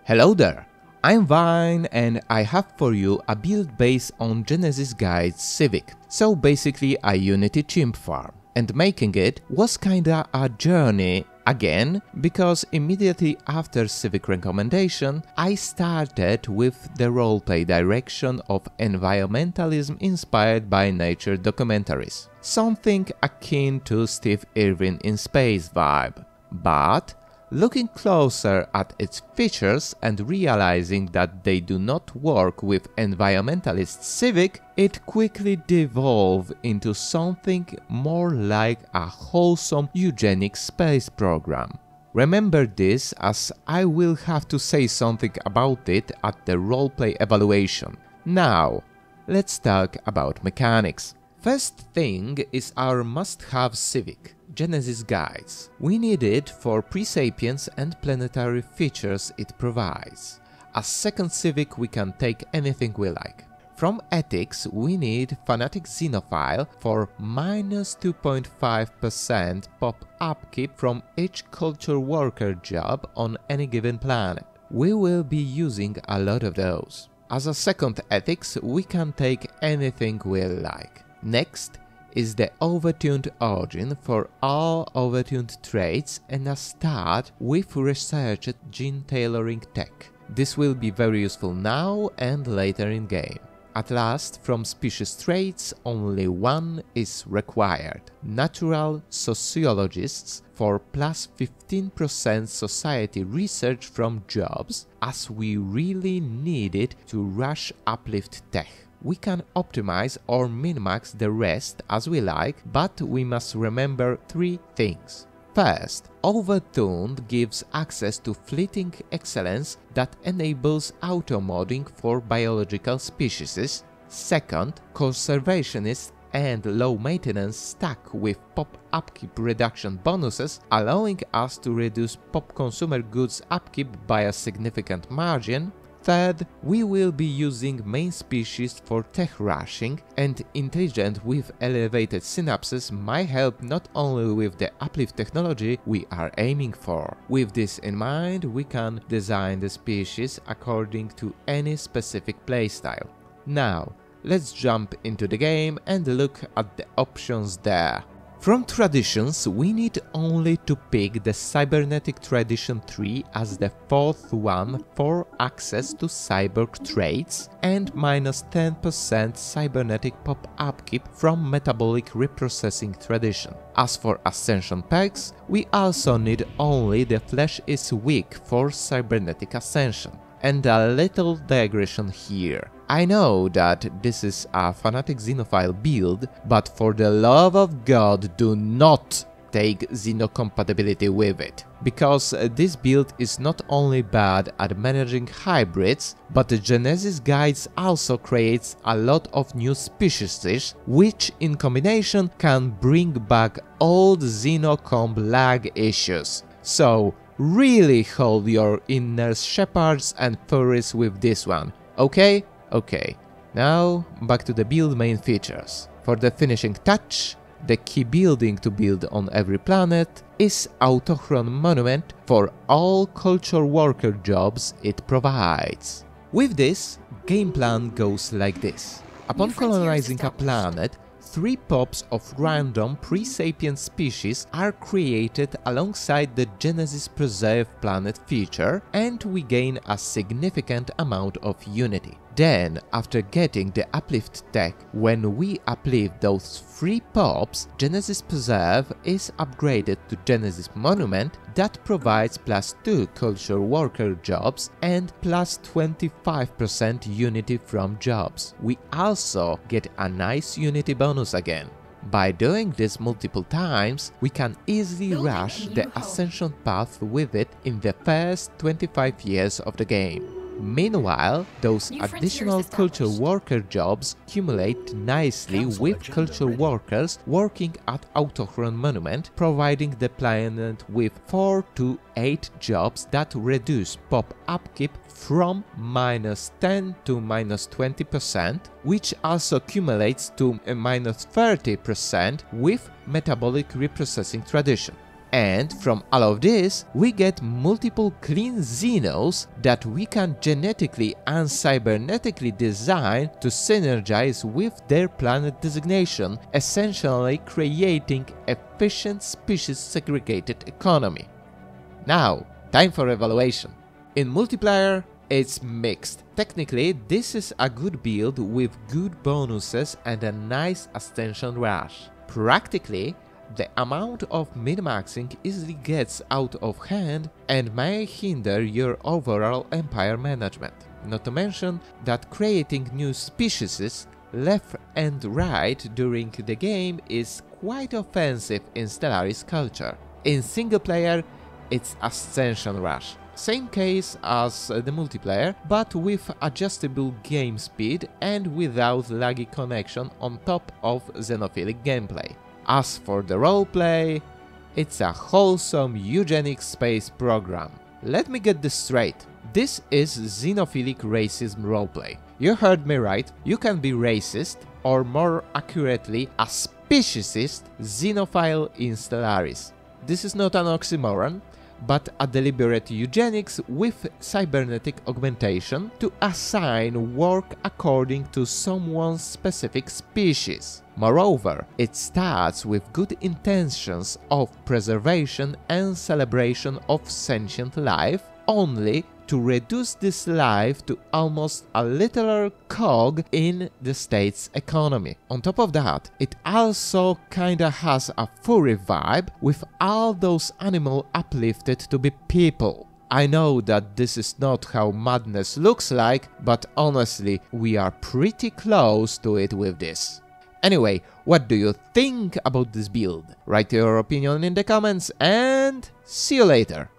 Hello there, I'm Vine and I have for you a build based on Genesis Guide's Civic, so basically a Unity chimp farm. And making it was kinda a journey again, because immediately after Civic recommendation, I started with the roleplay direction of environmentalism inspired by nature documentaries. Something akin to Steve Irwin in Space vibe. But looking closer at its features and realizing that they do not work with environmentalist Civic, it quickly devolved into something more like a wholesome eugenics space program. Remember this, as I will have to say something about it at the roleplay evaluation. Now, let's talk about mechanics. First thing is our must-have Civic, Genesis Guides. We need it for pre-sapience and planetary features it provides. As second Civic we can take anything we like. From ethics we need Fanatic Xenophile for -2.5% pop upkeep from each culture worker job on any given planet. We will be using a lot of those. As a second ethics we can take anything we like. Next is the Overtuned origin for all Overtuned traits and a start with researched gene tailoring tech. This will be very useful now and later in game. At last, from species traits, only one is required. Natural Sociologists for +15% society research from jobs, as we really need it to rush uplift tech. We can optimize or min-max the rest as we like, but we must remember three things. First, Overtuned gives access to fleeting excellence that enables auto-modding for biological species. Second, conservationist and low maintenance stack with pop upkeep reduction bonuses, allowing us to reduce pop consumer goods upkeep by a significant margin. Third, we will be using main species for tech rushing, and intelligent with elevated synapses might help not only with the uplift technology we are aiming for. With this in mind, we can design the species according to any specific playstyle. Now, let's jump into the game and look at the options there. From traditions, we need only to pick the Cybernetic Tradition 3 as the fourth one for access to cyborg traits and -10% cybernetic pop upkeep from Metabolic Reprocessing Tradition. As for Ascension perks, we also need only the Flesh is Weak for Cybernetic Ascension. And a little digression here. I know that this is a Fanatic Xenophile build, but for the love of God, do not take xenocompatibility with it, because this build is not only bad at managing hybrids, but the Genesis Guides also creates a lot of new species, which in combination can bring back old xenocomp lag issues. So really hold your inner shepherds and furries with this one, okay? Okay, now back to the build main features. For the finishing touch, the key building to build on every planet is Autochthon Monument for all culture worker jobs it provides. With this, game plan goes like this. Upon colonizing a planet, 3 pops of random pre-sapient species are created alongside the Genesis Preserve Planet feature, and we gain a significant amount of unity. Then, after getting the uplift tech, when we uplift those 3 pops, Genesis Preserve is upgraded to Genesis Monument that provides +2 culture worker jobs and +25% unity from jobs. We also get a nice unity bonus again. By doing this multiple times, we can easily rush the ascension path with it in the first 25 years of the game. Meanwhile, those additional culture worker jobs accumulate nicely with culture workers working at Autochthon Monument, providing the planet with 4 to 8 jobs that reduce pop upkeep from -10 to -20%, which also accumulates to -30% with Metabolic Reprocessing Tradition. And from all of this, we get multiple clean xenos that we can genetically and cybernetically design to synergize with their planet designation, essentially creating efficient species-segregated economy. Now, time for evaluation. In multiplayer, it's mixed. Technically, this is a good build with good bonuses and a nice ascension rush. Practically, the amount of min-maxing easily gets out of hand and may hinder your overall empire management. Not to mention that creating new species left and right during the game is quite offensive in Stellaris culture. In single player, it's Ascension Rush. Same case as the multiplayer, but with adjustable game speed and without laggy connection on top of xenophilic gameplay. As for the roleplay, it's a wholesome eugenics space program. Let me get this straight. This is xenophilic racism roleplay. You heard me right, you can be racist, or more accurately, a speciesist xenophile in Stellaris. This is not an oxymoron, but a deliberate eugenics with cybernetic augmentation to assign work according to someone's specific species. Moreover, it starts with good intentions of preservation and celebration of sentient life, only to reduce this life to almost a literal cog in the state's economy. On top of that, it also kinda has a furry vibe, with all those animals uplifted to be people. I know that this is not how madness looks like, but honestly, we are pretty close to it with this. Anyway, what do you think about this build? Write your opinion in the comments and see you later!